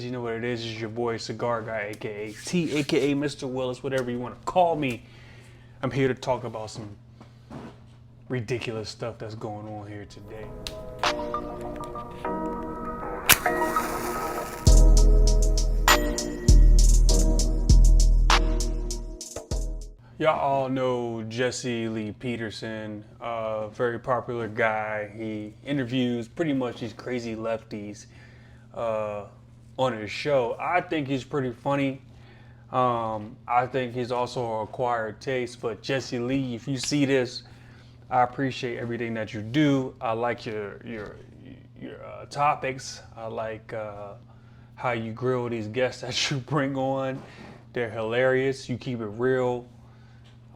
You know what it is? It's your boy Cigar Guy, aka T, aka Mr. Willis, whatever you want to call me. I'm here to talk about some ridiculous stuff that's going on here today. Y'all all know Jesse Lee Peterson, very popular guy. He interviews pretty much these crazy lefties on his show. I think he's pretty funny. I think he's also an acquired taste. But Jesse Lee, if you see this, I appreciate everything that you do. I like your topics. I like how you grill these guests that you bring on. They're hilarious. You keep it real.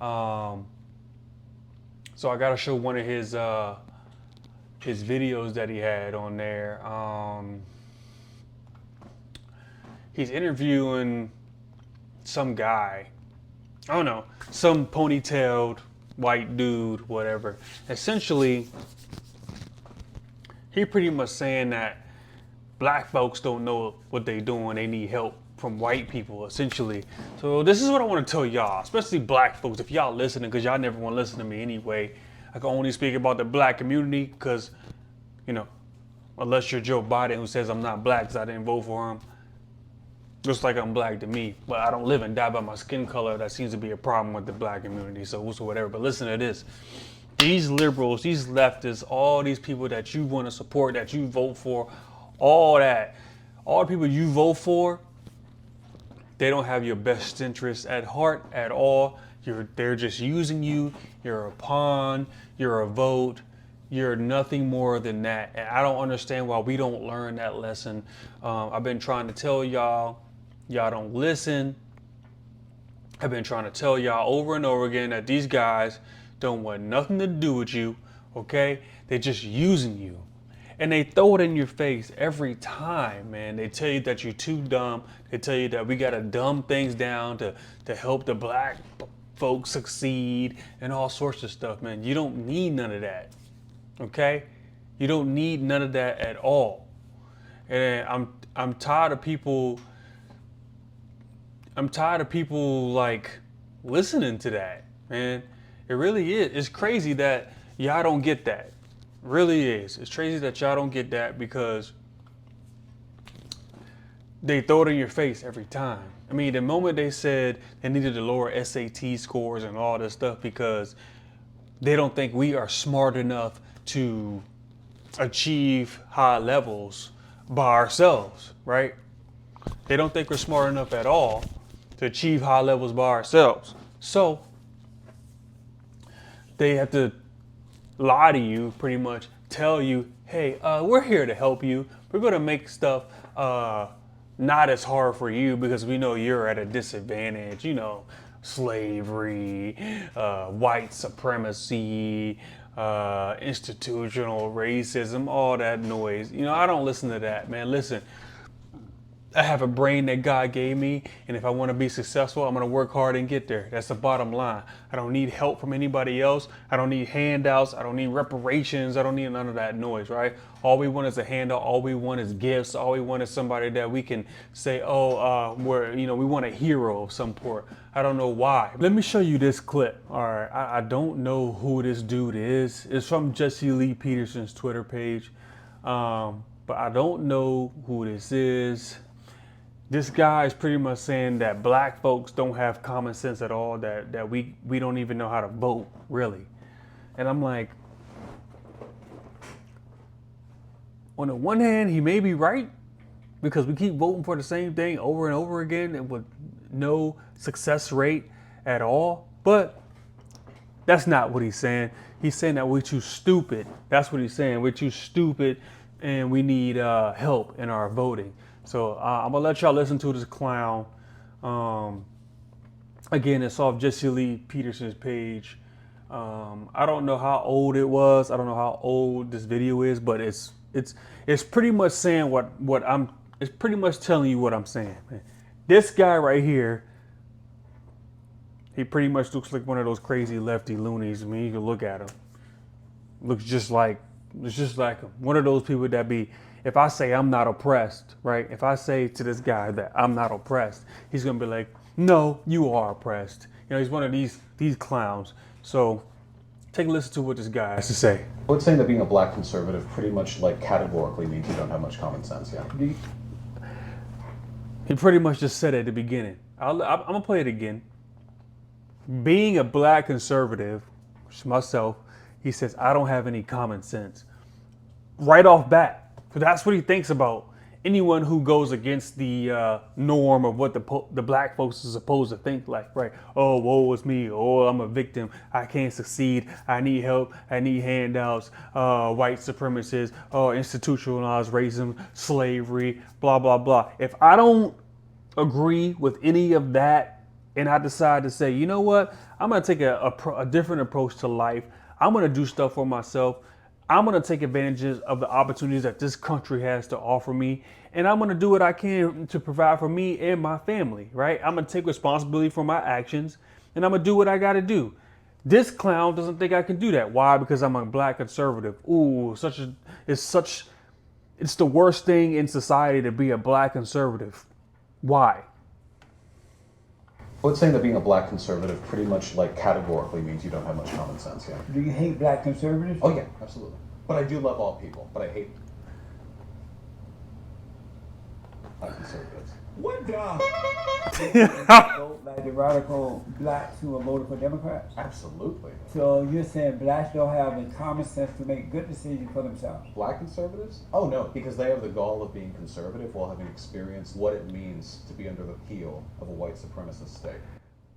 So I gotta show one of his videos that he had on there. He's interviewing some guy. I don't know, some ponytailed white dude, whatever. Essentially, he pretty much saying that black folks don't know what they doing. They need help from white people, essentially. So this is what I want to tell y'all, especially black folks, if y'all listening, because y'all never want to listen to me anyway. I can only speak about the black community because, you know, unless you're Joe Biden who says I'm not black because I didn't vote for him. Looks like I'm black to me, but I don't live and die by my skin color. That seems to be a problem with the black community, so whatever. But listen to this. These liberals, these leftists, all these people that you want to support, that you vote for, all the people you vote for, they don't have your best interests at heart at all. They're just using you. You're a pawn. You're a vote. You're nothing more than that. And I don't understand why we don't learn that lesson. I've been trying to tell y'all. Y'all don't listen. I've been trying to tell y'all over and over again that these guys don't want nothing to do with you, okay? They're just using you. And they throw it in your face every time, man. They tell you that you're too dumb. They tell you that we gotta dumb things down to help the black folks succeed and all sorts of stuff, man. You don't need none of that, okay? You don't need none of that at all. And I'm tired of people. I'm tired of people like listening to that, man. It really is. It's crazy that y'all don't get that. It really is. It's crazy that y'all don't get that because they throw it in your face every time. I mean, the moment they said they needed to lower SAT scores and all this stuff because they don't think we are smart enough to achieve high levels by ourselves, right? They don't think we're smart enough at all to achieve high levels by ourselves. So they have to lie to you, pretty much tell you, hey, we're here to help you. We're gonna make stuff not as hard for you because we know you're at a disadvantage, you know, slavery, white supremacy, institutional racism, all that noise. You know, I don't listen to that, man. Listen, I have a brain that God gave me, and if I want to be successful, I'm going to work hard and get there. That's the bottom line. I don't need help from anybody else. I don't need handouts. I don't need reparations. I don't need none of that noise, right? All we want is a handout. All we want is gifts. All we want is somebody that we can say, we want a hero of some sort. I don't know why. Let me show you this clip. All right, I don't know who this dude is. It's from Jesse Lee Peterson's Twitter page, but I don't know who this is. This guy is pretty much saying that black folks don't have common sense at all, that we don't even know how to vote, really. And I'm like, on the one hand, he may be right, because we keep voting for the same thing over and over again and with no success rate at all. But that's not what he's saying. He's saying that we're too stupid. That's what he's saying. We're too stupid and we need help in our voting. So I'm gonna let y'all listen to this clown. Again, it's off Jesse Lee Peterson's page. I don't know how old it was. I don't know how old this video is, but it's pretty much saying it's pretty much telling you what I'm saying, man. This guy right here, he pretty much looks like one of those crazy lefty loonies. I mean, you can look at him. Looks just like him. One of those people that be if I say I'm not oppressed, right? If I say to this guy that I'm not oppressed, he's gonna be like, no, you are oppressed. You know, he's one of these clowns. So take a listen to what this guy has to say. I would say that being a black conservative pretty much like categorically means you don't have much common sense, yeah. He pretty much just said it at the beginning. I'm gonna play it again. Being a black conservative, which is myself, he says, I don't have any common sense. Right off bat. So that's what he thinks about anyone who goes against the norm of what the black folks are supposed to think like, right? Oh, woe is me. Oh, I'm a victim. I can't succeed. I need help. I need handouts. White supremacists. Institutionalized racism, slavery, blah, blah, blah. If I don't agree with any of that, and I decide to say, you know what, I'm going to take a different approach to life. I'm going to do stuff for myself. I'm going to take advantages of the opportunities that this country has to offer me. And I'm going to do what I can to provide for me and my family, right? I'm going to take responsibility for my actions, and I'm going to do what I got to do. This clown doesn't think I can do that. Why? Because I'm a black conservative. Ooh, it's the worst thing in society to be a black conservative. Why? I would say that being a black conservative pretty much like categorically means you don't have much common sense, yeah. Do you hate black conservatives? Oh yeah, absolutely. But I do love all people, but I hate black conservatives. What vote like the radical blacks who are voting for Democrats? Absolutely. So you're saying blacks don't have the common sense to make good decisions for themselves? Black conservatives? Oh no, because they have the gall of being conservative while having experienced what it means to be under the heel of a white supremacist state.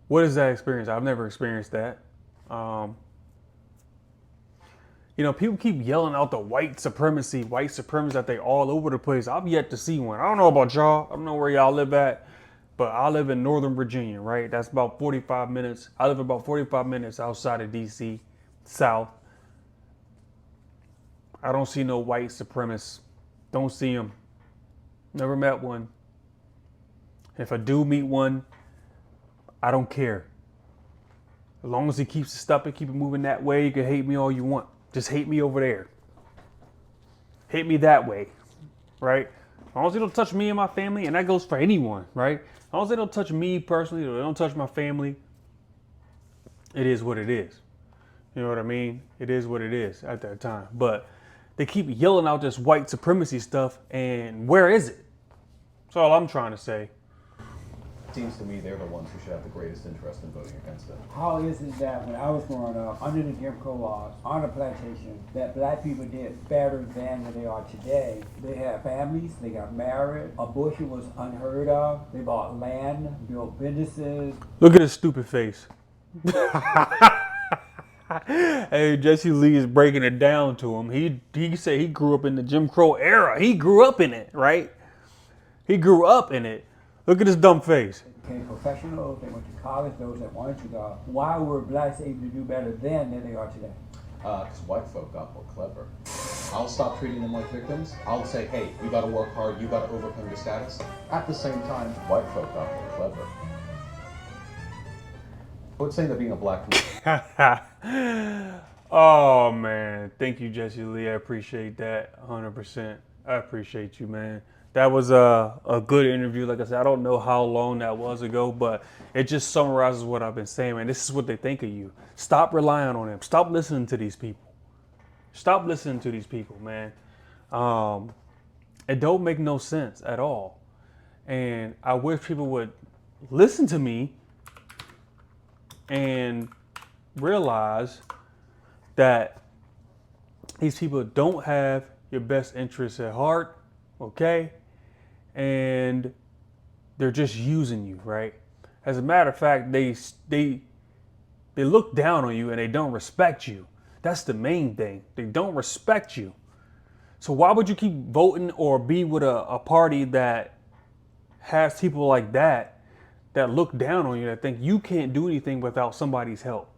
What is that experience? I've never experienced that. You know, people keep yelling out the white supremacy that they all over the place. I've yet to see one. I don't know about y'all. I don't know where y'all live at, but I live in Northern Virginia, right? That's about 45 minutes. I live about 45 minutes outside of DC, south. I don't see no white supremacists. Don't see them. Never met one. If I do meet one, I don't care. As long as he keeps it stopping, keep it moving that way, you can hate me all you want. Just hate me over there. Hate me that way, right? As long as they don't touch me and my family, and that goes for anyone, right? As long as they don't touch me personally, or they don't touch my family, it is what it is. You know what I mean? It is what it is at that time. But they keep yelling out this white supremacy stuff, and where is it? That's all I'm trying to say. It seems to me they're the ones who should have the greatest interest in voting against it. How is it that when I was growing up, under the Jim Crow laws, on a plantation, that black people did better than they are today? They had families, they got married, abortion was unheard of, they bought land, built businesses. Look at his stupid face. Hey, Jesse Lee is breaking it down to him. He said he grew up in the Jim Crow era. He grew up in it, right? He grew up in it. Look at his dumb face. They became professionals, they went to college, those that wanted to go. Why were blacks able to do better then than they are today? Because white folk got more clever. I'll stop treating them like victims. I'll say, hey, you gotta work hard, you gotta overcome your status. At the same time, white folk got more clever. I would say that being a black Oh, man. Thank you, Jesse Lee. I appreciate that 100%. I appreciate you, man. That was a good interview. Like I said, I don't know how long that was ago, but it just summarizes what I've been saying, man. This is what they think of you. Stop relying on them. Stop listening to these people. Stop listening to these people, man. It don't make no sense at all. And I wish people would listen to me and realize that these people don't have your best interests at heart, okay? And they're just using you, right? As a matter of fact, they look down on you and they don't respect you. That's the main thing. They don't respect you. So why would you keep voting or be with a party that has people like that look down on you, that think you can't do anything without somebody's help?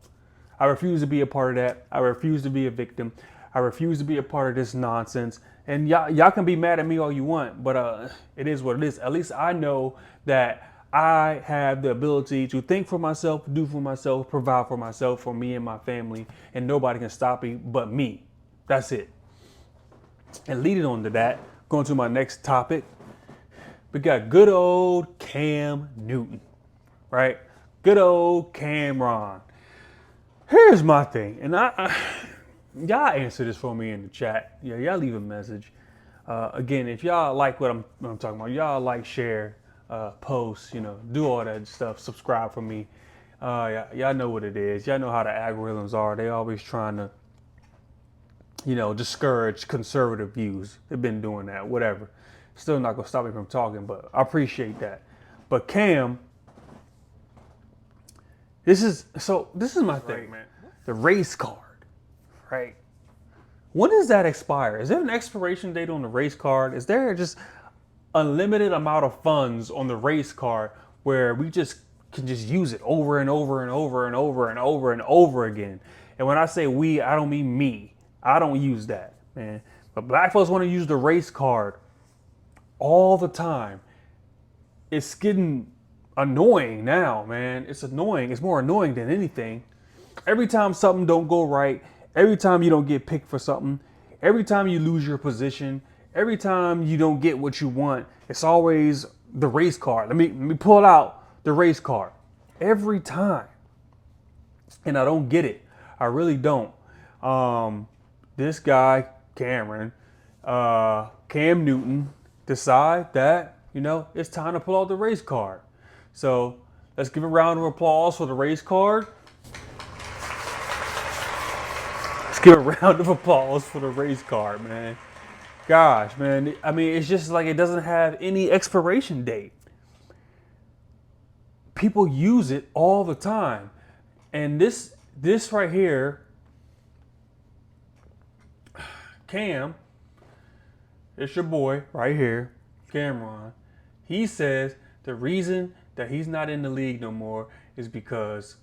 I refuse to be a part of that. I refuse to be a victim. I refuse to be a part of this nonsense. And y'all can be mad at me all you want, but it is what it is. At least I know that I have the ability to think for myself, do for myself, provide for myself, for me and my family, and nobody can stop me but me. That's it. And leading on to that, going to my next topic. We got good old Cam Newton, right? Good old Cameron. Here's my thing, and y'all answer this for me in the chat. Yeah, y'all leave a message. Again, if y'all like what I'm talking about, y'all like, share, post, do all that stuff. Subscribe for me. Y'all know what it is. Y'all know how the algorithms are. They always trying to, discourage conservative views. They've been doing that, whatever. Still not gonna stop me from talking, but I appreciate that. But Cam, this is my thing, man. The race card, right? When does that expire? Is there an expiration date on the race card? Is there just unlimited amount of funds on the race card where we just can just use it over and over and over and over and over and over again? And when I say we, I don't mean me. I don't use that, man. But black folks want to use the race card all the time. It's getting annoying now, man. It's annoying. It's more annoying than anything. Every time something don't go right, every time you don't get picked for something, every time you lose your position, every time you don't get what you want, it's always the race card. Let me pull out the race card every time. And I don't get it. I really don't. This guy, Cam Newton, decide that, it's time to pull out the race card. So let's give a round of applause for the race card. Let's give a round of applause for the race card, man. Gosh, man. I mean, it's just like it doesn't have any expiration date. People use it all the time. And this right here, Cam, it's your boy right here, Cameron. He says the reason that he's not in the league no more is because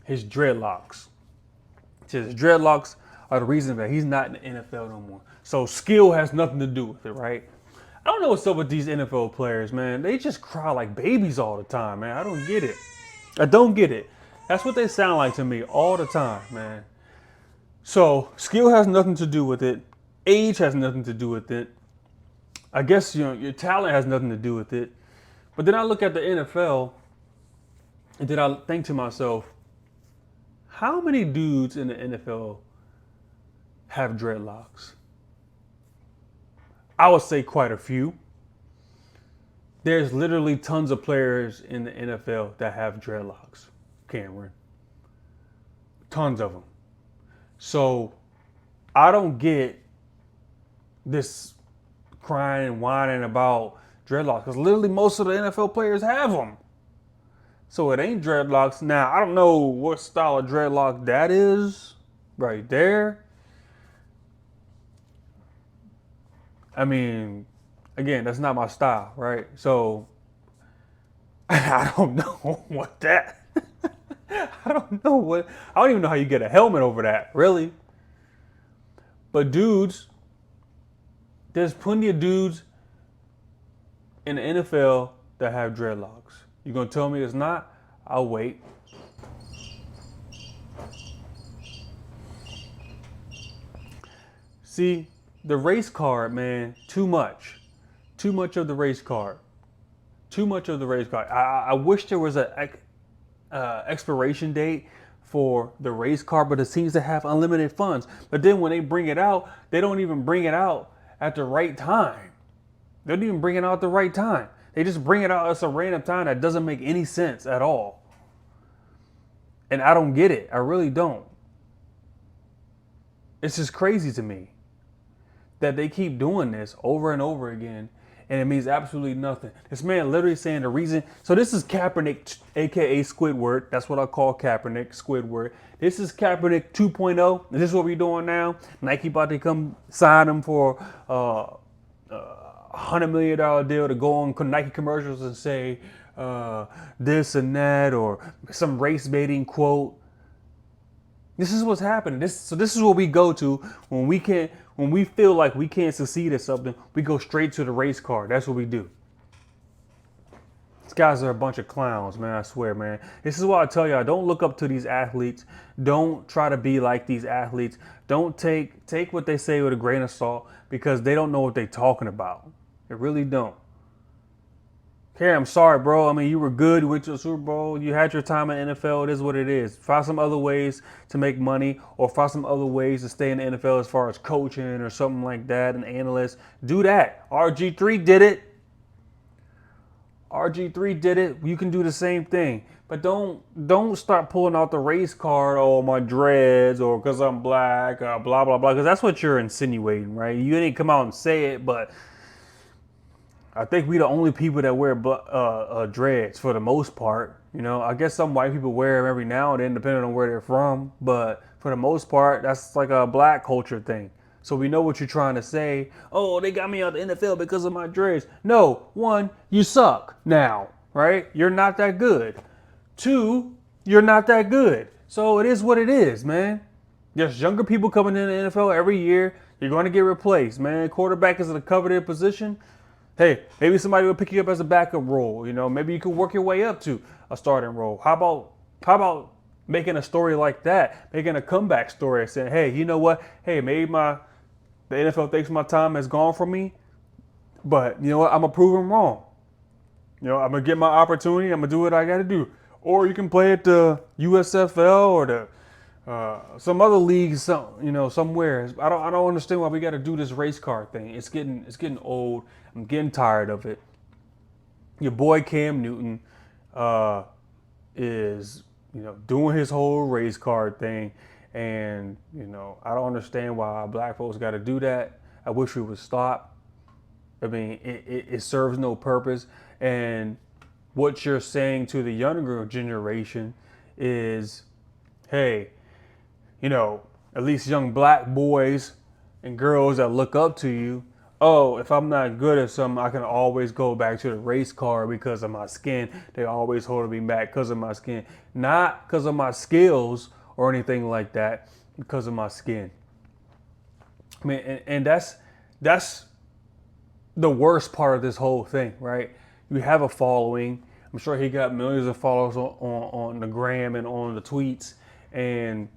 his dreadlocks. He says his dreadlocks are the reason that he's not in the NFL no more. So skill has nothing to do with it, right? I don't know what's up with these NFL players, man. They just cry like babies all the time, man. I don't get it. I don't get it. That's what they sound like to me all the time, man. So skill has nothing to do with it. Age has nothing to do with it. I guess your talent has nothing to do with it. But then I look at the NFL and then I think to myself, how many dudes in the NFL have dreadlocks? I would say quite a few. There's literally tons of players in the NFL that have dreadlocks, Cameron. Tons of them. So I don't get this crying and whining about dreadlocks because literally most of the NFL players have them. So it ain't dreadlocks. Now, I don't know what style of dreadlock that is right there. I mean, again, that's not my style, right? So I don't know what that. I don't even know how you get a helmet over that, really. But dudes, there's plenty of dudes in the NFL that have dreadlocks. You gonna tell me it's not? I'll wait. See, the race card, man, too much. Too much of the race card. Too much of the race card. I wish there was a expiration date for the race card, but it seems to have unlimited funds. But then when they bring it out, they don't even bring it out at the right time. They don't even bring it out at the right time. They just bring it out at a random time that doesn't make any sense at all. And I don't get it. I really don't. It's just crazy to me that they keep doing this over and over again, and it means absolutely nothing. This man literally saying the reason. So this is Kaepernick, aka Squidward. That's what I call Kaepernick, Squidward. This is Kaepernick 2.0. This is what we're doing now. Nike about to come sign him for $100 million deal to go on Nike commercials and say this and that, or some race baiting quote. This is what's happening. This is what we go to when we feel like we can't succeed at something. We go straight to the race card. That's what we do. guys are a bunch of clowns, man. I swear, man. This is why I tell y'all, don't look up to these athletes. Don't try to be like these athletes. Don't take what they say with a grain of salt because they don't know what they're talking about. They really don't. Okay, I'm sorry, bro. I mean, you were good. You went to the Super Bowl. You had your time in the NFL. It is what it is. Find some other ways to make money or find some other ways to stay in the NFL as far as coaching or something like that, an analyst. Do that. RG3 did it. RG3 did it. You can do the same thing. But don't start pulling out the race card, oh, my dreads, or because I'm black, blah, blah, blah. Because that's what you're insinuating, right? You didn't come out and say it, but I think we the only people that wear dreads for the most part. You know, I guess some white people wear them every now and then, depending on where they're from. But for the most part, that's like a black culture thing. So we know what you're trying to say. Oh, they got me out the NFL because of my dreads. No, one, you suck now, right? You're not that good. Two, you're not that good. So it is what it is, man. There's younger people coming in the NFL every year. You're going to get replaced, man. Quarterback is a coveted position. Hey, maybe somebody will pick you up as a backup role. You know, maybe you can work your way up to a starting role. How about making a story like that, making a comeback story, saying, hey, you know what? Hey, maybe the NFL thinks my time has gone from me, but you know what? I'm gonna prove them wrong. You know, I'm gonna get my opportunity. I'm gonna do what I got to do. Or you can play at the USFL or some other league, somewhere. I don't understand why we got to do this race car thing. It's getting old. I'm getting tired of it. Your boy Cam Newton is doing his whole race car thing, and I don't understand why black folks got to do that. I wish we would stop. I mean, it serves no purpose. And what you're saying to the younger generation is, hey, at least young black boys and girls that look up to you, oh, if I'm not good at something, I can always go back to the race car because of my skin. They always hold me back because of my skin. Not because of my skills or anything like that, because of my skin. I mean, and that's the worst part of this whole thing, right? You have a following. I'm sure he got millions of followers on the gram and on the tweets. And,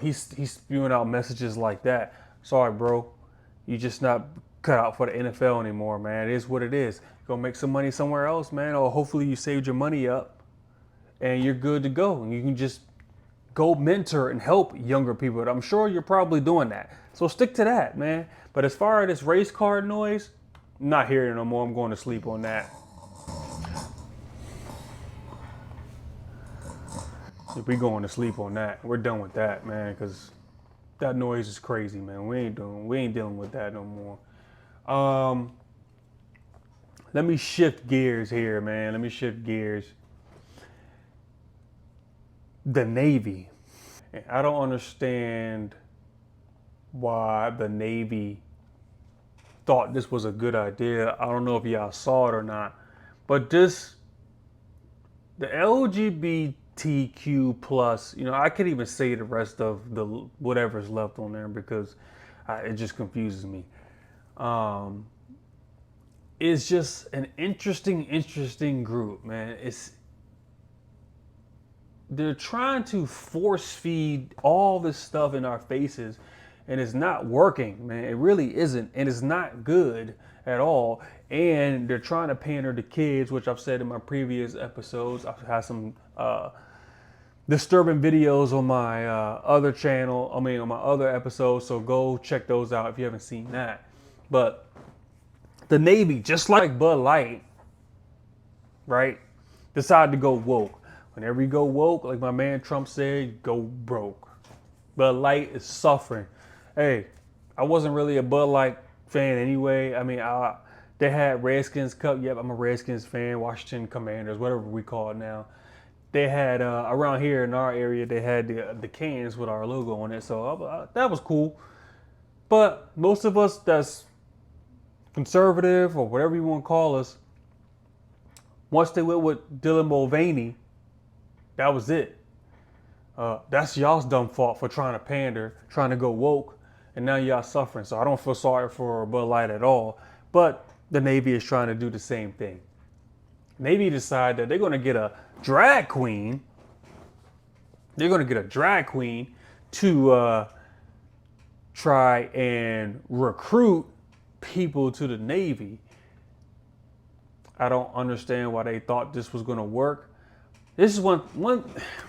he's spewing out messages like that. Sorry, bro. You just not cut out for the NFL anymore, man. It is what it is. Go make some money somewhere else, man. Or hopefully you saved your money up and you're good to go. And you can just go mentor and help younger people. I'm sure you're probably doing that. So stick to that, man. But as far as this race car noise, I'm not hearing it no more. I'm going to sleep on that. We going to sleep on that. We're done with that, man, because that noise is crazy, man. We ain't dealing with that no more. Let me shift gears here, man. Let me shift gears. The Navy. I don't understand why the Navy thought this was a good idea. I don't know if y'all saw it or not, but the LGBTQ plus, I can't even say the rest of the whatever's left on there because it just confuses me. It's just an interesting group, man. They're trying to force feed all this stuff in our faces, and it's not working, man. It really isn't, and it's not good at all. And they're trying to pander to kids, which I've said in my previous episodes. I've had some disturbing videos on my other channel. On my other episodes. So go check those out if you haven't seen that. But the Navy, just like Bud Light, right, decided to go woke. Whenever you go woke, like my man Trump said, go broke. Bud Light is suffering. Hey, I wasn't really a Bud Light fan anyway. I mean, they had Redskins Cup. Yep, I'm a Redskins fan. Washington Commanders, whatever we call it now. They had, around here in our area, they had the cans with our logo on it. So that was cool. But most of us that's conservative or whatever you want to call us, once they went with Dylan Mulvaney, that was it. That's y'all's dumb fault for trying to pander, trying to go woke, and now y'all suffering. So I don't feel sorry for Bud Light at all. But the Navy is trying to do the same thing. Navy decide that they're going to get a drag queen. They're going to get a drag queen to try and recruit people to the Navy. I don't understand why they thought this was going to work. This is one.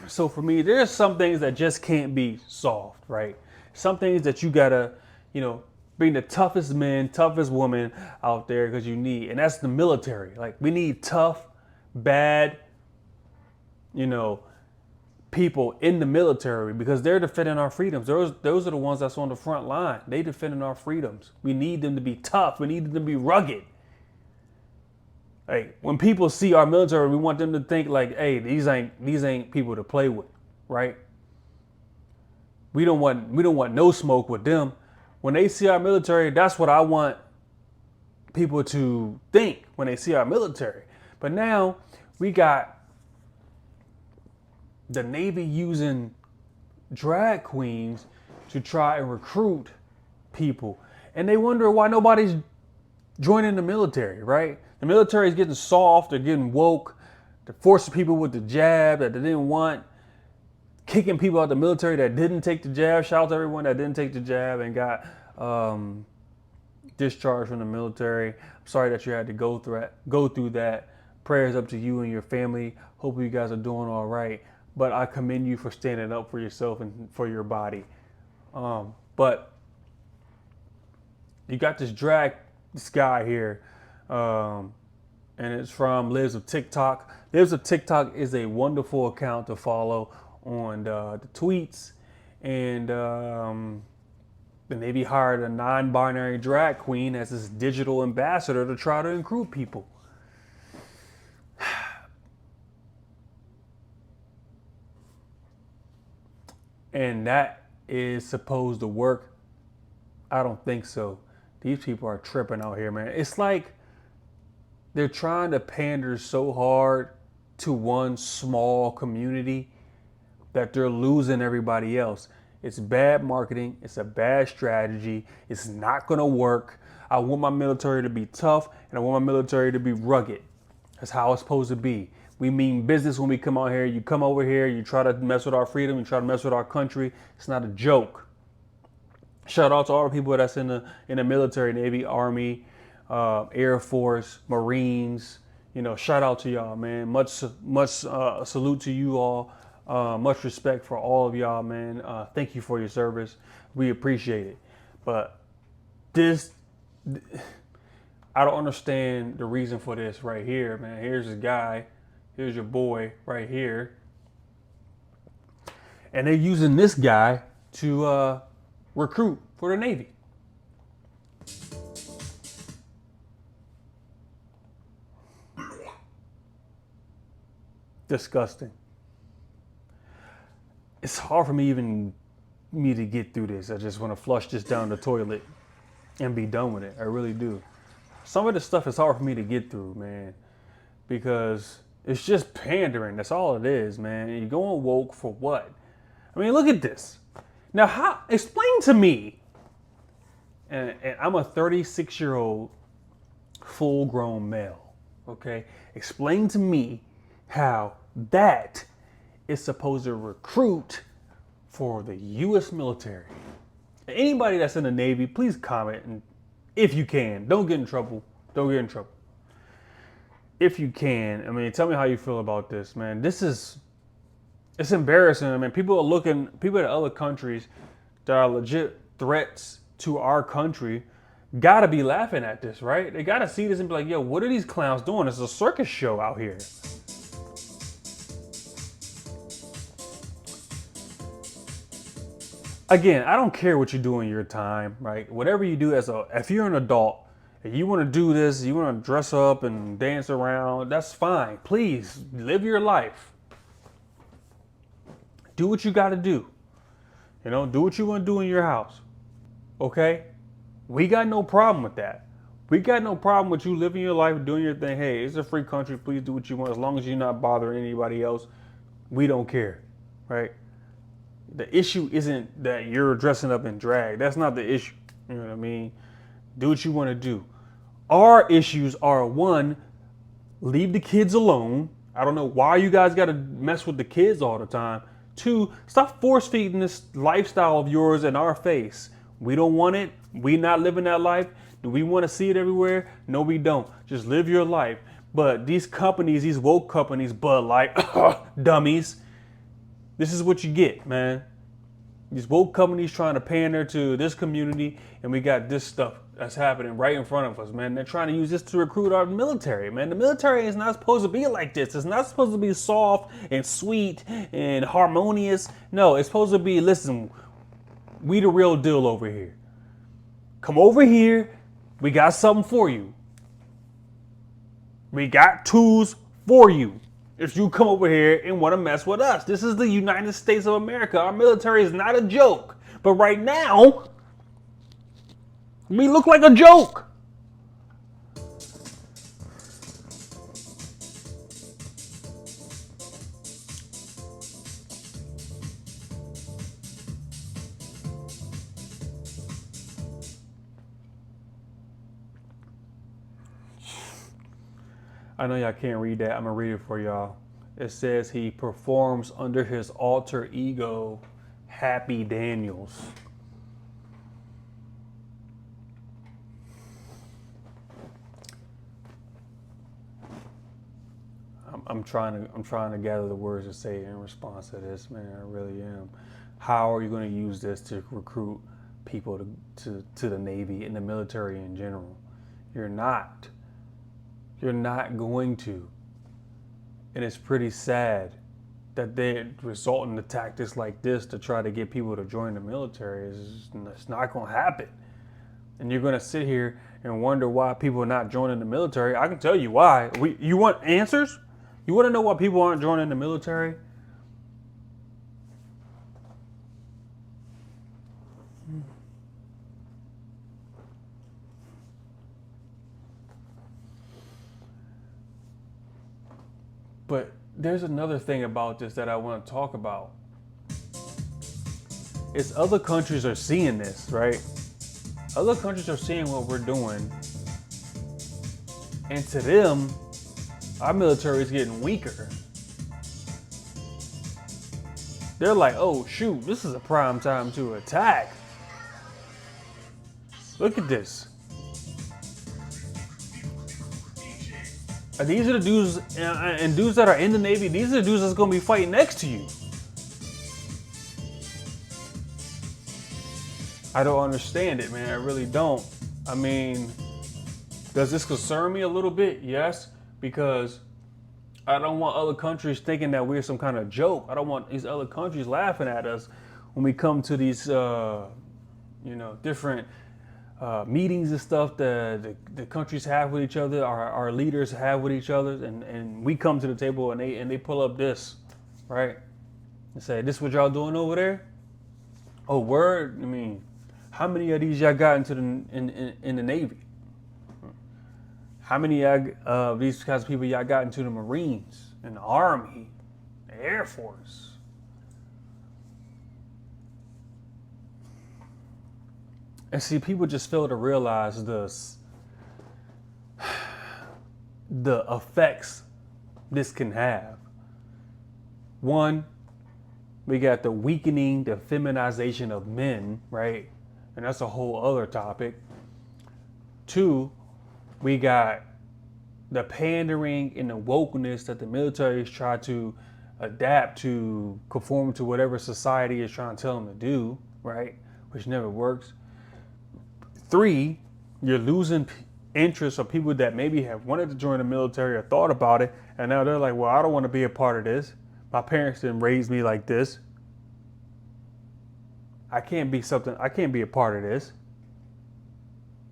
So for me, there's some things that just can't be solved, right? Some things that you gotta, bring the toughest men, toughest women out there because you need, and that's the military. Like we need tough, bad, people in the military because they're defending our freedoms. Those are the ones that's on the front line. They defending our freedoms. We need them to be tough. We need them to be rugged. Like when people see our military, we want them to think like, hey, these ain't people to play with, right? We don't want no smoke with them. When they see our military, that's what I want people to think when they see our military. But now we got the Navy using drag queens to try and recruit people. And they wonder why nobody's joining the military, right? The military is getting soft, they're getting woke, they're forcing people with the jab that they didn't want, kicking people out of the military that didn't take the jab. Shout out to everyone that didn't take the jab and got discharged from the military. I'm sorry that you had to go through that. Prayers up to you and your family. Hope you guys are doing all right. But I commend you for standing up for yourself and for your body. But you got this guy here. And it's from Lives of TikTok. Lives of TikTok is a wonderful account to follow on the tweets. And the Navy hired a non-binary drag queen as his digital ambassador to try to recruit people. And that is supposed to work? I don't think so. These people are tripping out here, man. It's like they're trying to pander so hard to one small community that they're losing everybody else. It's bad marketing. It's a bad strategy. It's not going to work. I want my military to be tough and I want my military to be rugged. That's how it's supposed to be. We mean business when we come out here. You come over here, you try to mess with our freedom, you try to mess with our country. It's not a joke. Shout out to all the people that's in the military, Navy, Army, Air Force, Marines. Shout out to y'all, man. Much salute to you all. Much respect for all of y'all, man. Thank you for your service. We appreciate it. But I don't understand the reason for this right here, man. Here's this guy. Here's your boy right here. And they're using this guy to recruit for the Navy. Disgusting. It's hard for me to get through this. I just want to flush this down the toilet and be done with it. I really do. Some of this stuff is hard for me to get through, man, because it's just pandering. That's all it is, man. You're going woke for what? I mean, look at this. Now, explain to me, and I'm a 36-year-old full-grown male, okay? Explain to me how that is supposed to recruit for the U.S. military. Anybody that's in the Navy, please comment, and if you can. Don't get in trouble. Don't get in trouble. If you can, I mean, tell me how you feel about this, man. It's embarrassing. I mean, people in other countries that are legit threats to our country gotta be laughing at this, right? They gotta see this and be like, yo, what are these clowns doing? It's a circus show out here. Again, I don't care what you do in your time, right? Whatever you do if you're an adult, if you want to do this, you want to dress up and dance around, that's fine. Please live your life. Do what you got to do. Do what you want to do in your house. Okay? We got no problem with that. We got no problem with you living your life, doing your thing. Hey, it's a free country. Please do what you want. As long as you're not bothering anybody else, we don't care, right? The issue isn't that you're dressing up in drag. That's not the issue. You know what I mean? Do what you want to do. Our issues are, one, leave the kids alone. I don't know why you guys got to mess with the kids all the time. 2, stop force feeding this lifestyle of yours in our face. We don't want it. We not living that life. Do we want to see it everywhere? No, we don't. Just live your life. But these companies, these woke companies, Bud Light, dummies, this is what you get, man. These woke companies trying to pander to this community, and we got this stuff that's happening right in front of us, man. They're trying to use this to recruit our military, man. The military is not supposed to be like this. It's not supposed to be soft and sweet and harmonious. No, it's supposed to be, listen, we the real deal over here. Come over here. We got something for you. We got tools for you. If you come over here and want to mess with us. This is the United States of America. Our military is not a joke. But right now, we look like a joke. I know y'all can't read that. I'm gonna read it for y'all. It says he performs under his alter ego, Happy Daniels. I'm trying to gather the words to say in response to this, man. I really am. How are you going to use this to recruit people to the Navy and the military in general? You're not. You're not going to. And it's pretty sad that they resort into tactics like this to try to get people to join the military. It's not going to happen. And you're going to sit here and wonder why people are not joining the military. I can tell you why. You want answers? You want to know why people aren't joining the military? But there's another thing about this that I want to talk about. It's other countries are seeing this, right? Other countries are seeing what we're doing. And to them, our military is getting weaker. They're like, oh shoot, this is a prime time to attack. Look at this. These are the dudes, and dudes that are in the Navy, these are the dudes that's gonna be fighting next to you. I don't understand it, man. I really don't. I mean, does this concern me a little bit? Yes, because I don't want other countries thinking that we're some kind of joke. I don't want these other countries laughing at us when we come to these, different meetings and stuff that the countries have with each other, our leaders have with each other, and we come to the table and they pull up this, right? And say, this what y'all doing over there? Oh, word? I mean, how many of these y'all got into in the Navy? How many of these kinds of people y'all got into the Marines, and the Army, the Air Force? And see, people just fail to realize the effects this can have. One, we got the weakening, the feminization of men, right? And that's a whole other topic. Two, we got the pandering and the wokeness that the military is trying to adapt to, conform to whatever society is trying to tell them to do, right? Which never works. Three, you're losing interest of people that maybe have wanted to join the military or thought about it, and now they're like, well, I don't want to be a part of this. My parents didn't raise me like this. I can't be a part of this.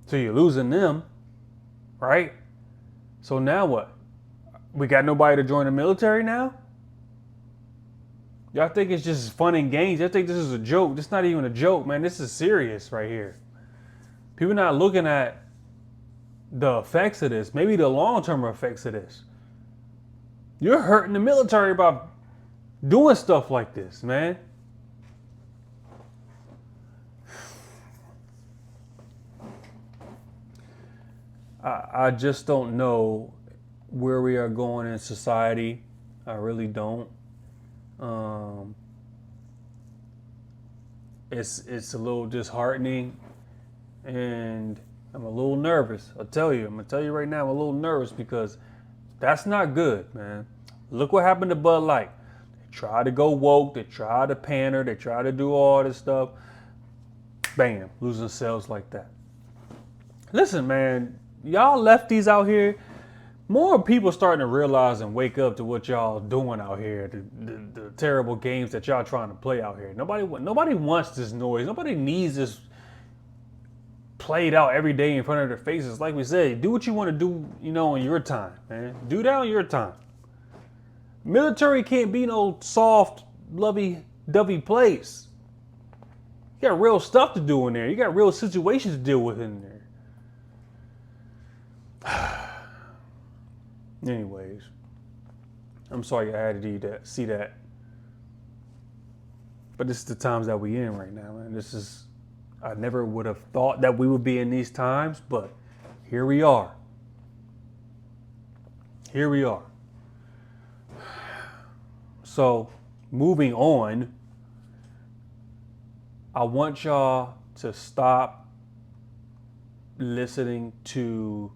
So you're losing them, right? So now what? We got nobody to join the military now? Y'all think it's just fun and games? Y'all think this is a joke? This is not even a joke, man. This is serious right here. People not looking at the effects of this, maybe the long-term effects of this. You're hurting the military by doing stuff like this, man. I just don't know where we are going in society. I really don't. It's a little disheartening, and I'm a little nervous. I'm gonna tell you right now, I'm a little nervous because that's not good, man. Look what happened to Bud Light. They tried to go woke, they tried to pander, they tried to do all this stuff. Bam, losing sales like that. Listen, man, y'all lefties out here, more people starting to realize and wake up to what y'all doing out here, the terrible games that y'all trying to play out here. Nobody wants this noise. Nobody needs this played out every day in front of their faces. Like we said, do what you want to do, in your time, man. Do that on your time. Military can't be no soft, lovey-dovey place. You got real stuff to do in there. You got real situations to deal with in there. Anyways, I'm sorry I had to see that. But this is the times that we in right now, man. I never would have thought that we would be in these times, but here we are. Here we are. So, moving on, I want y'all to stop listening to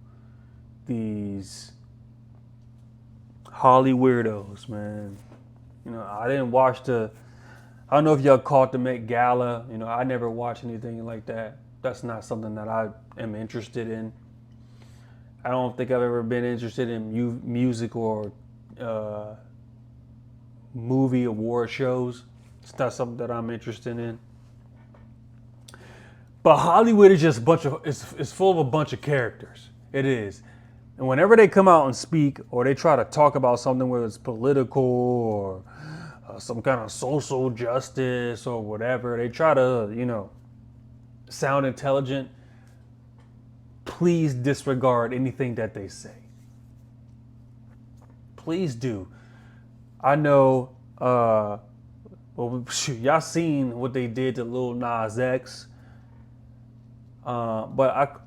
these Holly weirdos, man. I didn't watch I don't know if y'all caught the Met Gala. I never watched anything like that. That's not something that I am interested in. I don't think I've ever been interested in music or movie award shows. It's not something that I'm interested in. But Hollywood is just it's full of a bunch of characters. It is. And whenever they come out and speak or they try to talk about something, whether it's political or some kind of social justice or whatever, they try to, sound intelligent. Please disregard anything that they say. Please do. I know, y'all seen what they did to Lil Nas X. But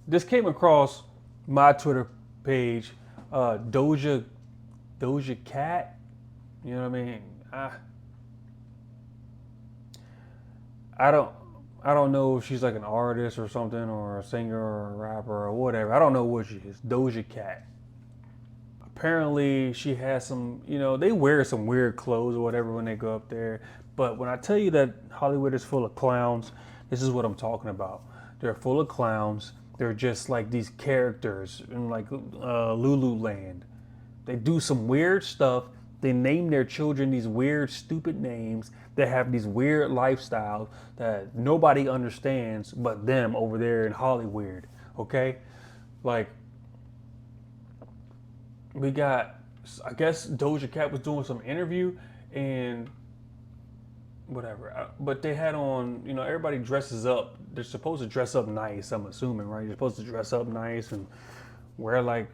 this came across my Twitter page, Doja Cat. You know what I mean? I don't know if she's like an artist or something, or a singer or a rapper or whatever. I don't know what she is. Doja Cat. Apparently she has some, they wear some weird clothes or whatever when they go up there. But when I tell you that Hollywood is full of clowns, this is what I'm talking about. They're full of clowns. They're just like these characters in like Lululand. They do some weird stuff. They name their children these weird, stupid names. They have these weird lifestyles that nobody understands but them over there in Hollywood. Okay? Like, we got, I guess Doja Cat was doing some interview and whatever. But they had on, everybody dresses up. They're supposed to dress up nice, I'm assuming, right? You're supposed to dress up nice and wear like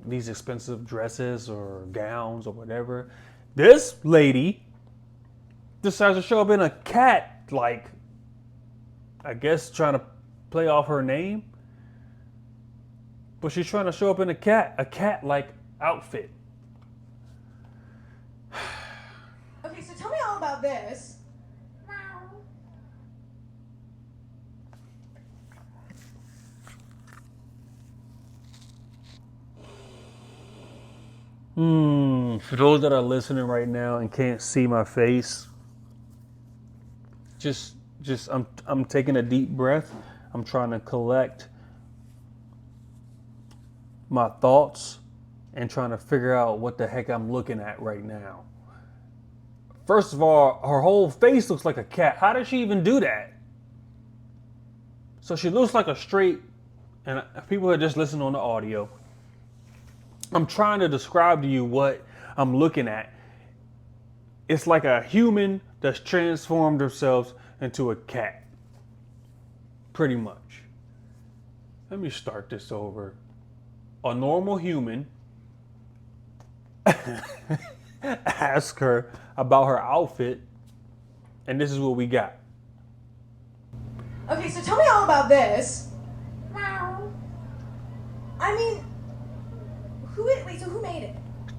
these expensive dresses or gowns or whatever. This lady decides to show up in a cat, like, I guess trying to play off her name. But she's trying to show up in a cat-like outfit. Okay, so tell me all about this. For those that are listening right now and can't see my face, just I'm taking a deep breath. I'm trying to collect my thoughts and trying to figure out what the heck I'm looking at right now. First of all, her whole face looks like a cat. How did she even do that? So she looks like a straight, and people are just listening on the audio. I'm trying to describe to you what I'm looking at. It's like a human that's transformed themselves into a cat. Pretty much. Let me start this over. A normal human ask her about her outfit, and this is what we got. Okay, so tell me all about this. I mean, Wait, so who made it?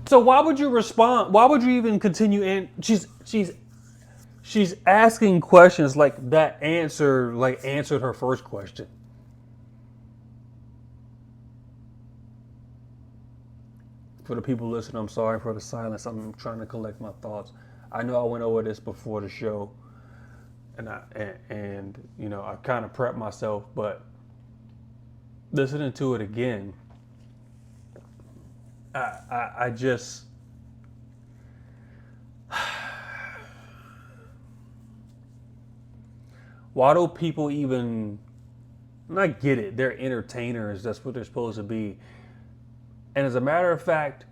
So why would you respond? Why would you even continue? And she's asking questions like that answered her first question. For the people listening, I'm sorry for the silence. I'm trying to collect my thoughts. I know I went over this before the show, and I kind of prepped myself, but listening to it again, I just why do people even? And I get it. They're entertainers. That's what they're supposed to be. And as a matter of fact,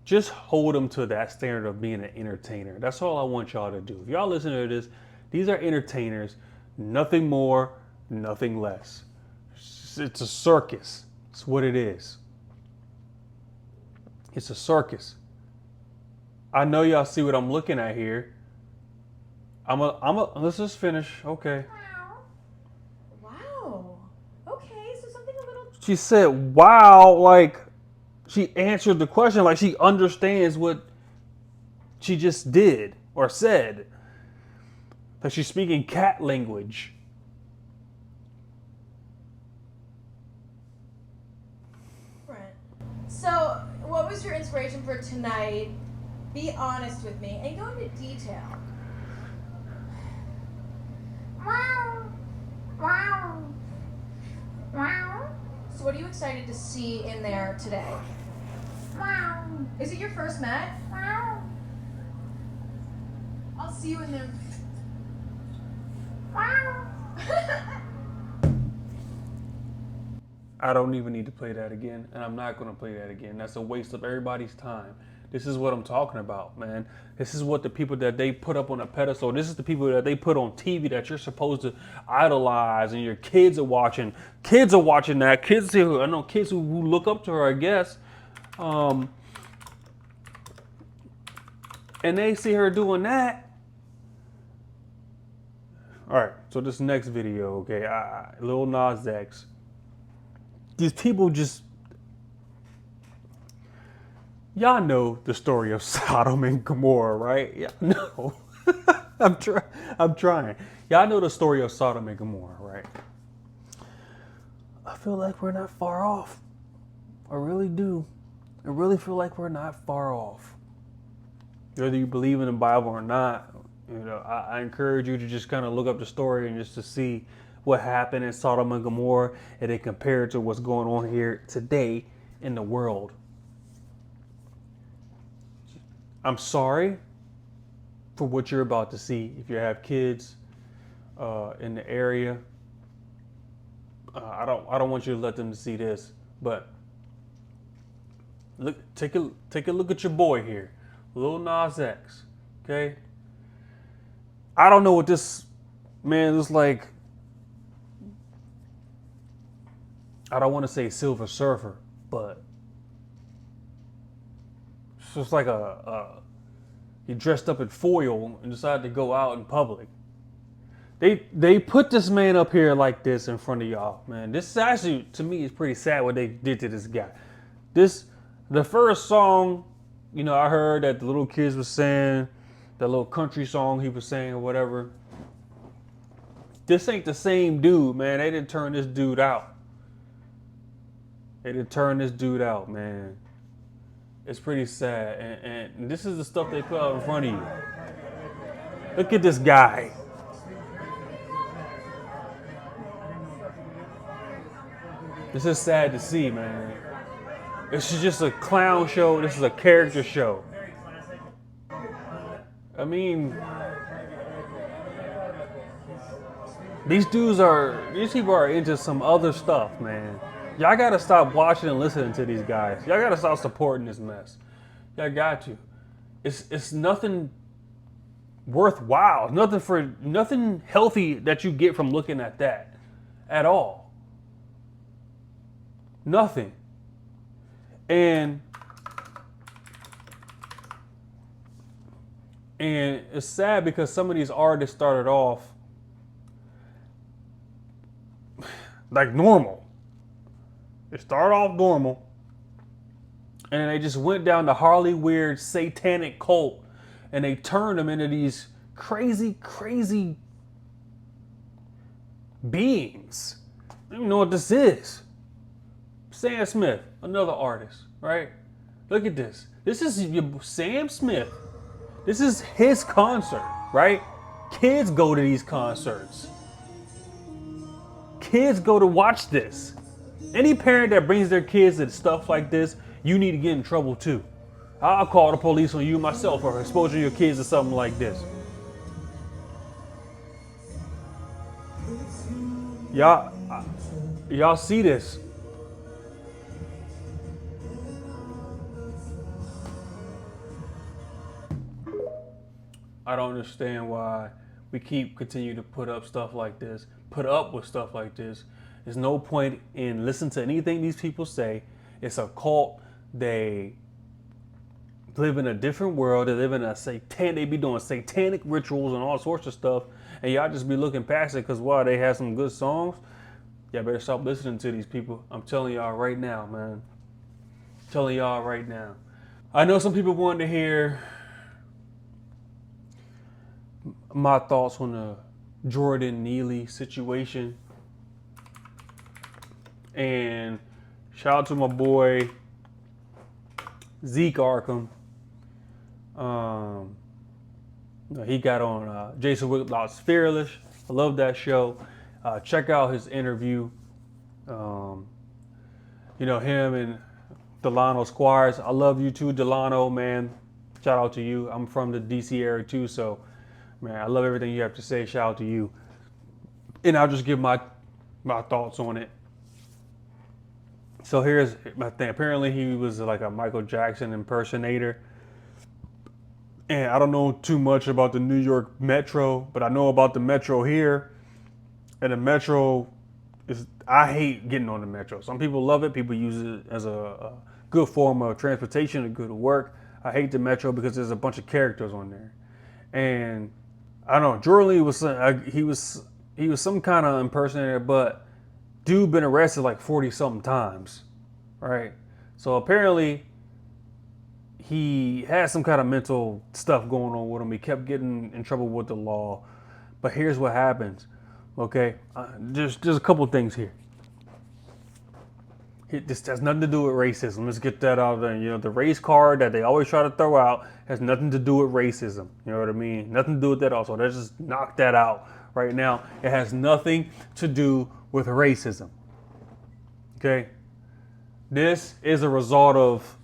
just hold them to that standard of being an entertainer. That's all I want y'all to do. If y'all listen to this, these are entertainers. Nothing more, nothing less. It's a circus. It's what it is. It's a circus. I know y'all see what I'm looking at here. Let's just finish. Okay. Wow. Okay, so something a little. She said, wow, like she answered the question, like she understands what she just did or said. Like she's speaking cat language. So, what was your inspiration for tonight? Be honest with me and go into detail. Wow. Wow. Wow. So, what are you excited to see in there today? Wow. Is it your first Met? Wow. I'll see you in there. Wow. I don't even need to play that again, and I'm not going to play that again. That's a waste of everybody's time. This is what I'm talking about, man. This is what the people that they put up on a pedestal, this is the people that they put on TV that you're supposed to idolize, and your kids are watching. Kids are watching that. Kids who look up to her, I guess. And they see her doing that. All right, so this next video, okay, Lil Nas X. These people just, y'all know the story of Sodom and Gomorrah, right? Yeah, no, I'm trying. Y'all know the story of Sodom and Gomorrah, right? I feel like we're not far off. I really do. I really feel like we're not far off. Whether you believe in the Bible or not, I encourage you to just kind of look up the story and just to see what happened in Sodom and Gomorrah and then compare it to what's going on here today in the world. I'm sorry for what you're about to see. If you have kids in the area, I don't want you to let them see this. But look, take a look at your boy here, Lil Nas X. Okay, I don't know what this man looks like. I don't want to say Silver Surfer, but it's just like he dressed up in foil and decided to go out in public. They put this man up here like this in front of y'all, man. This is actually, to me, is pretty sad what they did to this guy. The first song, I heard that the little kids was saying, that little country song he was saying or whatever. This ain't the same dude, man. They didn't turn this dude out. They didn't turn this dude out, man. It's pretty sad. And this is the stuff they put out in front of you. Look at this guy. This is sad to see, man. This is just a clown show. This is a character show. I mean, these people are into some other stuff, man. Y'all gotta stop watching and listening to these guys. Y'all gotta stop supporting this mess. Y'all got to. It's nothing worthwhile. Nothing healthy that you get from looking at that at all. Nothing. And it's sad because some of these artists started off like normal. They start off normal, And they just went down the holyweird satanic cult and they turned them into these crazy, crazy beings. I don't even know what this is. Sam Smith, another artist, right? Look at this. This is Sam Smith. This is his concert, right? Kids go to these concerts. Kids go to watch this. Any parent that brings their kids to stuff like this, you need to get in trouble too. I'll call the police on you myself for exposing your kids to something like this. Y'all see this? I don't understand why we continue to put up stuff like this, put up with stuff like this. There's no point in listening to anything these people say. It's a cult. They live in a different world. They live in they be doing satanic rituals and all sorts of stuff. And y'all just be looking past it because, wow, they have some good songs. Y'all better stop listening to these people. I'm telling y'all right now, man. I'm telling y'all right now. I know some people wanted to hear my thoughts on the Jordan Neely situation. And shout out to my boy Zeke Arkham. He got on Jason Whitlock's Fearless. I love that show. Check out his interview. Him and Delano Squires. I love you too, Delano, man. Shout out to you. I'm from the DC area too, so man, I love everything you have to say. Shout out to you. And I'll just give my thoughts on it. So here's my thing. Apparently he was like a Michael Jackson impersonator. And I don't know too much about the New York Metro, but I know about the Metro here. And the Metro I hate getting on the Metro. Some people love it. People use it as a good form of transportation, a good work. I hate the Metro because there's a bunch of characters on there. And I don't know, Jordan Lee was some kind of impersonator, but dude been arrested like 40 something times, right? So apparently he had some kind of mental stuff going on with him. He kept getting in trouble with the law. But here's what happens, okay? There's a couple things here. This has nothing to do with racism. Let's get that out there. The race card that they always try to throw out has nothing to do with racism. You know what I mean? Nothing to do with that also. Let's just knock that out right now. It has nothing to do with racism. Okay? This is a result of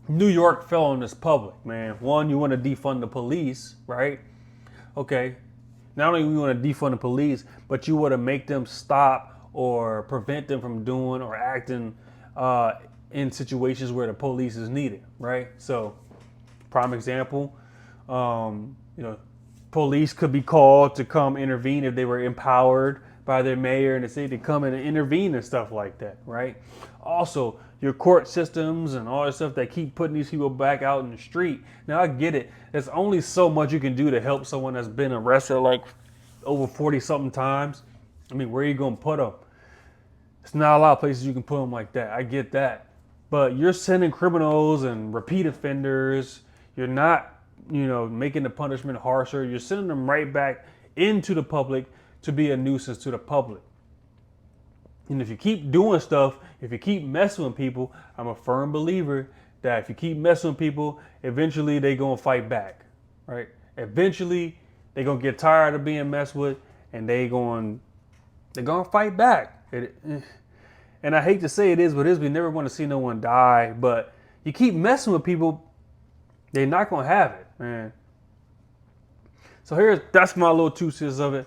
New York fell on this public, man. One, you want to defund the police, right? Okay. Not only do you want to defund the police, but you want to make them stop or prevent them from doing or acting in situations where the police is needed, right? So, prime example, police could be called to come intervene if they were empowered by their mayor in the city to come and intervene and stuff like that, right? Also, your court systems and all that stuff that keep putting these people back out in the street. Now, I get it. There's only so much you can do to help someone that's been arrested like over 40 something times. I mean, where are you going to put them? It's not a lot of places you can put them like that. I get that. But you're sending criminals and repeat offenders. You're not, making the punishment harsher. You're sending them right back into the public to be a nuisance to the public. And if you keep doing stuff, if you keep messing with people, I'm a firm believer that if you keep messing with people, eventually they're going to fight back, right? Eventually they're going to get tired of being messed with and they're going to fight back. And I hate to say it is what it is. We never want to see no one die, but you keep messing with people, they're not going to have it, man. So that's my little 2 cents of it.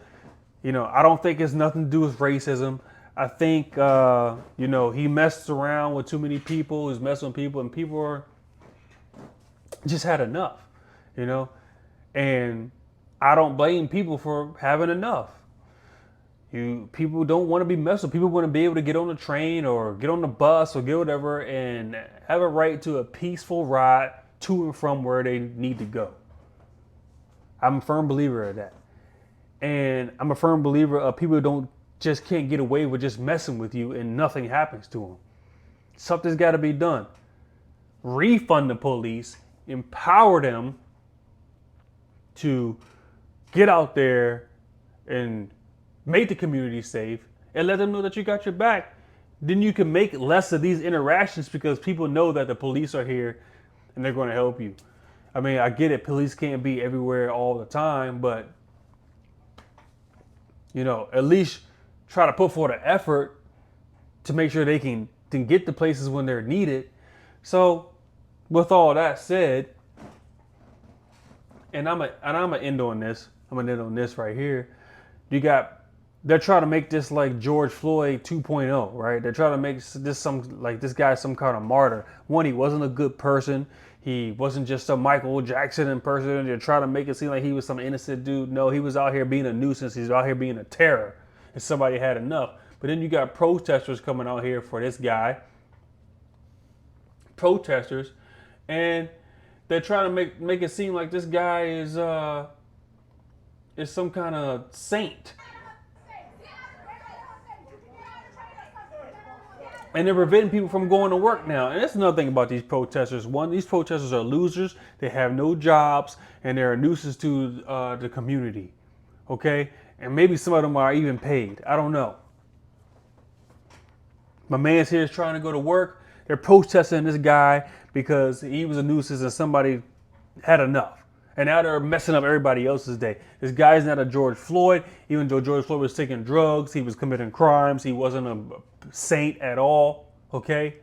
I don't think it's nothing to do with racism. I think, he messed around with too many people. He's messing with people, and people just had enough, And I don't blame people for having enough. People don't want to be messed with. People want to be able to get on the train or get on the bus or get whatever and have a right to a peaceful ride to and from where they need to go. I'm a firm believer of that. And I'm a firm believer of people who can't get away with just messing with you and nothing happens to them. Something's got to be done. Refund the police, empower them to get out there and make the community safe, and let them know that you got your back. Then you can make less of these interactions because people know that the police are here and they're going to help you. I mean, I get it. Police can't be everywhere all the time, but, you know, at least try to put forth an effort to make sure they can get to places when they're needed. So with all that said, and I'm gonna end on this. I'm gonna end on this right here. They're trying to make this like George Floyd 2.0, right? They're trying to make this guy some kind of martyr. One, he wasn't a good person. He wasn't just a Michael Jackson impersonator. They're trying to make it seem like he was some innocent dude. No, he was out here being a nuisance. He's out here being a terror. And somebody had enough. But then you got protesters coming out here for this guy. Protesters. And they're trying to make it seem like this guy is some kind of saint. And they're preventing people from going to work now. And that's another thing about these protesters. One, these protesters are losers. They have no jobs, and they're a nuisance to the community. Okay? And maybe some of them are even paid. I don't know. My man's here is trying to go to work. They're protesting this guy because he was a nuisance and somebody had enough. And now they're messing up everybody else's day. This guy's not a George Floyd. Even though George Floyd was taking drugs, he was committing crimes. He wasn't a saint at all, okay?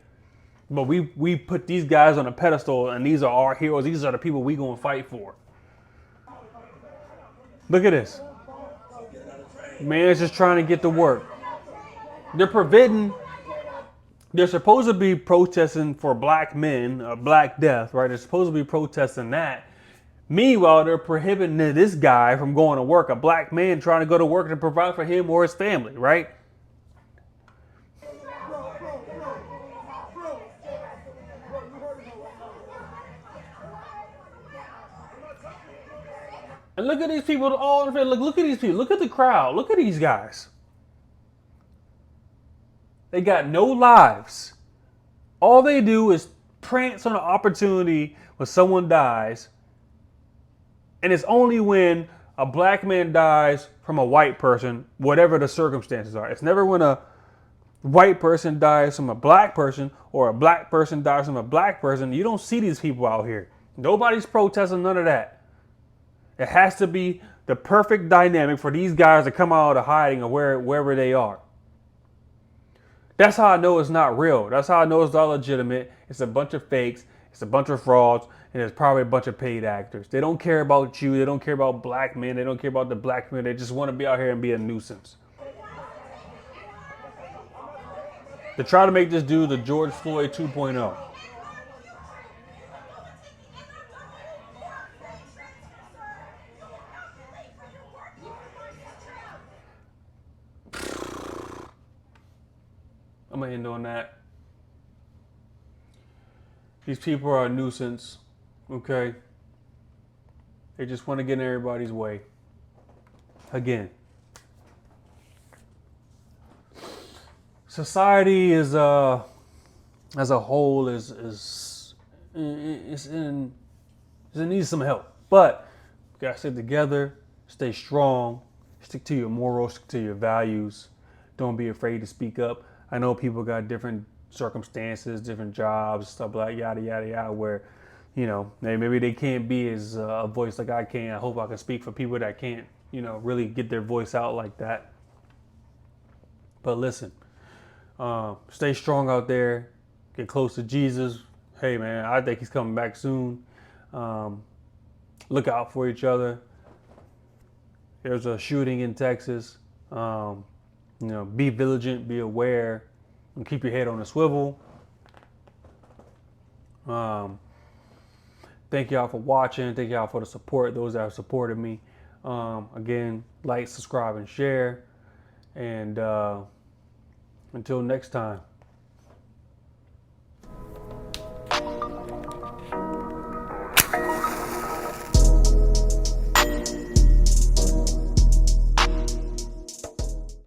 But we put these guys on a pedestal, and these are our heroes. These are the people we gonna fight for. Look at this. Man's just trying to get to work. They're supposed to be protesting for black men, black death, right? They're supposed to be protesting that. Meanwhile, they're prohibiting this guy from going to work, a black man trying to go to work and provide for him or his family, right? And look at these people all in the look at these people. Look at the crowd. Look at these guys. They got no lives. All they do is prance on an opportunity when someone dies. And it's only when a black man dies from a white person, whatever the circumstances are. It's never when a white person dies from a black person or a black person dies from a black person. You don't see these people out here. Nobody's protesting none of that. It has to be the perfect dynamic for these guys to come out of hiding or wherever they are. That's how I know it's not real. That's how I know it's not legitimate. It's a bunch of fakes. It's a bunch of frauds. And it's probably a bunch of paid actors. They don't care about you. They don't care about black men. They don't care about the black community. They just want to be out here and be a nuisance. They try to make this dude the George Floyd 2.0. I'm going to end on that. These people are a nuisance, okay? They just want to get in everybody's way. Again. Society is, as a whole, it needs some help. But you got to stick together, stay strong, stick to your morals, stick to your values. Don't be afraid to speak up. I know people got different circumstances, different jobs, stuff like yada, yada, yada, where, you know, maybe they can't be as a voice like I can. I hope I can speak for people that can't, you know, really get their voice out like that. But listen, stay strong out there. Get close to Jesus. Hey, man, I think he's coming back soon. Look out for each other. There's a shooting in Texas. You know, be vigilant, be aware, and keep your head on a swivel. Thank y'all for watching. Thank y'all for the support, those that have supported me. Again, like, subscribe, and share. And until next time.